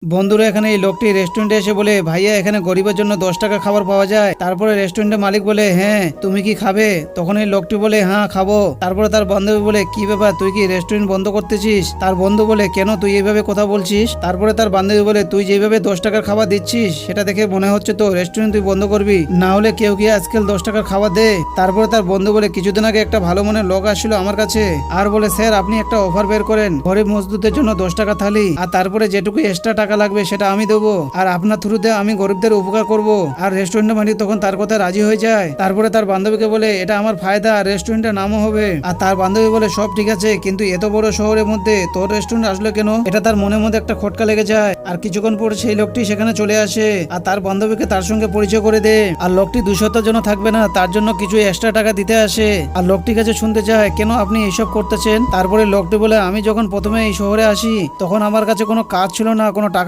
বন্ধুরা এখানে এই লোকটি রেস্টুরেন্টে এসে বলে, ভাইয়া এখানে গরিবের জন্য 10 টাকা খাবার পাওয়া যায়। তারপরে রেস্টুরেন্টের মালিক বলে, হ্যাঁ তুমি কি খাবে? তখন এই লোকটি বলে, হ্যাঁ খাবো। তারপরে তার বান্ধবী বলে, কি ব্যাপার তুই কি রেস্টুরেন্ট বন্ধ করতেছিস? তার বন্ধু বলে, কেন তুই এইভাবে কথা বলছিস? তারপরে তার বান্ধবী বলে, তুই যেভাবে 10 টাকার খাবার দিচ্ছিস সেটা দেখে মনে হচ্ছে তো রেস্টুরেন্ট তুই বন্ধ করবি, না হলে কেউ কি আজকাল 10 টাকার খাবার দে। তারপরে তার বন্ধু বলে, কিছুদিন আগে একটা ভালো মনের লোক আসছিল আমার কাছে আর বলে, স্যার আপনি একটা অফার বের করেন গরিব মজদুরদের জন্য 10 টাকা থালি, আর তারপরে যেটুকু এক্সট্রা টাকা লাগবে সেটা আমি দেবো, আর আপনার থ্রুতে আমি গরিবদের উপকার করব। আর রেস্টুরেন্টের মালিক তখন তার কথা রাজি হয়ে যায়। তারপরে তার বান্ধবীকে বলে, এটা আমার ফায়দা, রেস্টুরেন্টের নামও হবে। আর তার বান্ধবী বলে, সব ঠিক আছে, কিন্তু এত বড় শহরের মধ্যে তোর রেস্টুরেন্ট আসলো কেন? এটা তার মনের মধ্যে একটা খটকা লেগে যায়। আর কিছুক্ষণ পর সেই লোকটি সেখানে চলে আসে আর তার বান্ধবীকে তার সঙ্গে পরিচয় করে দেয়। আর লোকটি 2 সপ্তাহের জন্য থাকবে না, তার জন্য কিছু এক্সট্রা টাকা দিতে আসে। আর লোকটির কাছে শুনতে চায়, কেন আপনি এইসব করতেছেন? তারপরে লোকটি বলে, আমি যখন প্রথমে এই শহরে আসি তখন আমার কাছে কোনো কাজ ছিল না, কোনো